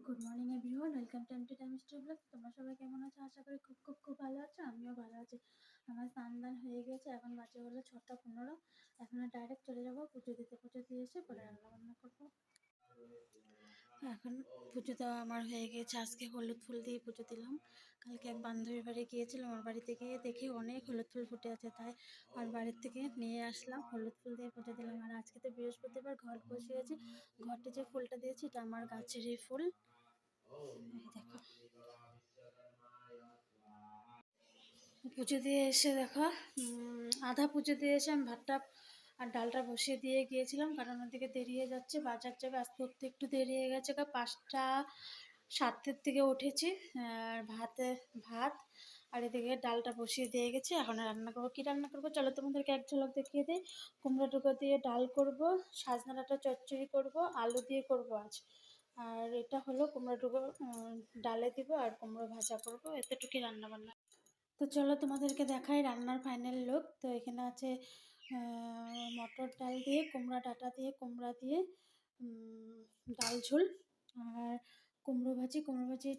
Good morning everyone, welcome to MT time story blog. তোমরা সবাই কেমন আছো? আশা করি খুব ভালো আছো। আমিও ভালো আছি। আমার স্নান হয়ে গেছে, এখন বাজে হলো 6টা 15। এখন ডাইরেক্ট চলে যাবো পুজো দিতে। পুজো দিয়ে এসে পরে রান্নাবান্না করবো। এখন পুজো দেওয়া আমার হয়ে গেছে। আজকে হলুদ ফুল দিয়ে পুজো দিলাম। কালকে এক বান্ধবীর বাড়ি গিয়েছিলাম, ওর বাড়িতে গিয়ে দেখি অনেক হলুদ ফুল ফুটে আছে, তাই ওর বাড়ির থেকে নিয়ে আসলাম। হলুদ ফুল দিয়ে পুজো দিলাম। আর আজকে তো বৃহস্পতিবার, ঘর বসিয়েছি। ঘরটি যে ফুলটা দিয়েছি এটা আমার গাছেরই ফুল। দেখো, পুজো দিয়ে এসে দেখো আধা পুজো দিয়ে এসে আমি ভাতটা আর ডালটা বসিয়ে দিয়ে গিয়েছিলাম, কারণ ওদিকে দেরি হয়ে যাচ্ছে, বাজার যাবে। আজকে উঠতে একটু দেরি হয়ে গেছে, 5টা 7টার দিকে উঠেছি। আর ভাত আর এদিকে ডালটা বসিয়ে দিয়ে গেছি। এখন রান্না করবো। কী রান্না করবো চলো তোমাদেরকে এক ঝলক দেখিয়ে দিই। কুমড়ো টুকো দিয়ে ডাল করব, সজনা ডাঁটা চচ্চড়ি করব, আলু দিয়ে করব আজ। আর এটা হলো কুমড়ো টুকো ডালে দিব, আর কুমড়ো ভাজা করব। এতটুকুই রান্না বান্না। তো চলো তোমাদেরকে দেখাই রান্নার ফাইনাল লুক। তো এখানে আছে মটর ডাল দিয়ে, কুমড়া ডাঁটা দিয়ে, কুমড়া দিয়ে ডাল ঝোল, আর কুমড়ো ভাজি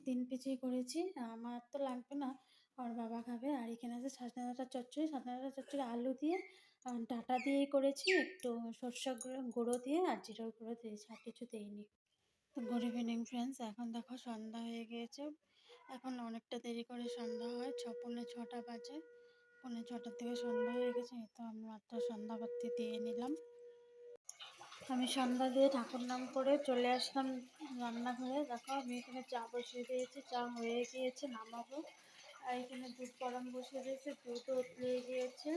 3 পিসই করেছি। আমার তো লাগবে না, আর বাবা খাবে। আর এখানে আছে সজনা ডাঁটা চচ্চড়ি আলু দিয়ে ডাঁটা দিয়েই করেছি, একটু সরষে গুঁড়ো দিয়ে আর জিরার গুঁড়ো দিয়েছি, আর কিছু দিইনি। গুড ইভিনিং ফ্রেন্ডস, এখন দেখো সন্ধ্যা হয়ে গিয়েছে। এখন অনেকটা দেরি করে সন্ধ্যা হয়, 6:45 বাজে। 6:45 থেকে সন্ধ্যা হয়ে গেছে। তো আমি মাত্র সন্ধ্যাবাতি দিয়ে নিলাম। আমি সন্ধ্যা দিয়ে ঠাকুর নাম করে চলে আসলাম রান্নাঘরে। দেখো আমি এখানে চা বসিয়ে দিয়েছি, চা হয়ে গিয়েছে, নামাবো। আর এখানে দুধ গরম বসিয়ে দিয়েছে, দুধও উতলে গিয়েছে।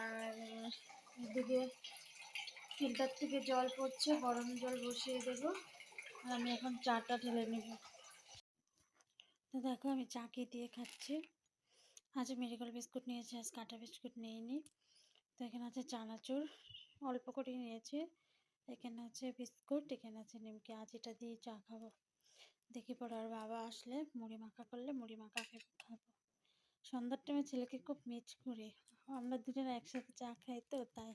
আর এদিকে ফিল্টার থেকে জল পড়ছে, গরম জল বসিয়ে দেবো। আর আমি এখন চাটা ঢেলে নেব। তো দেখো আমি চাকি দিয়ে খাচ্ছি। আজ মেরিগোল্ড বিস্কুট নিয়েছি, আজ কাটা বিস্কুট নিইনি। তো এখানে আছে চানাচুর, অল্প করে নিয়েছি। এখানে আছে বিস্কুট, এখানে আছে নিমকি। আজ এটা দিয়ে চা খাবো। দেখি পরে আর বাবা আসলে মুড়ি মাখা করলে মুড়ি মাখা খাবো। সন্ধ্যার টাইমে ছেলেকে খুব মিস করি, আমরা দুজনে একসাথে চা খাই তো তাই।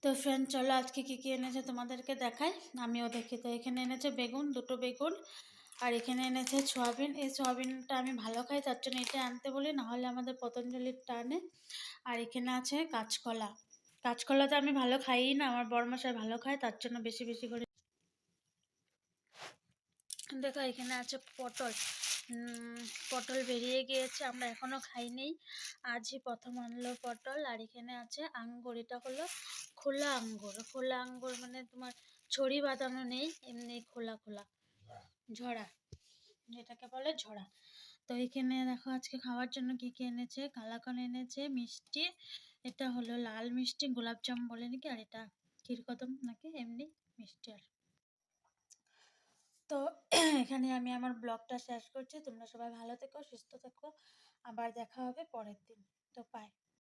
তো ফ্রেন্ড চলো আজকে কী এনেছে তোমাদেরকে দেখাই, আমিও দেখি। তো এখানে এনেছে বেগুন, 2টো বেগুন, আর এখানে এনেছে সয়াবিন। এই সয়াবিনটা আমি ভালো খাই, তার জন্য এটা আনতে বলি, নাহলে আমাদের পতঞ্জলির টানে। আর এখানে আছে কাঁচকলা। কাঁচকলাটা আমি ভালো খাই না, আমার বড়মশাই ভালো খায়, তার জন্য বেশি বেশি করে। দেখো এখানে আছে পটল। পটল বেরিয়ে গিয়েছে, আমরা এখনও খাইনি, আজই প্রথম আনলো পটল। আর এখানে আছে আঙ্গুর, এটা হলো খোলা আঙ্গুর। খোলা আঙ্গুর মানে তোমার ছড়ি বাঁধানো নেই, এমনি খোলা খোলা ঝরা, যেটাকে বলে ঝরা। তো এখানে দেখো আজকে খাওয়ার জন্য কি কি এনেছে। কালাকান এনেছে, মিষ্টি, এটা হলো লাল মিষ্টি, গোলাপজাম বলে নাকি, আর এটা ক্ষীরকদম নাকি এমনি মিষ্টি। আর তো এখানে আমি আমার ব্লগটা শেষ করছি। তোমরা সবাই ভালো থেকো, সুস্থ থেকো, আবার দেখা হবে পরের দিন। তো বাই।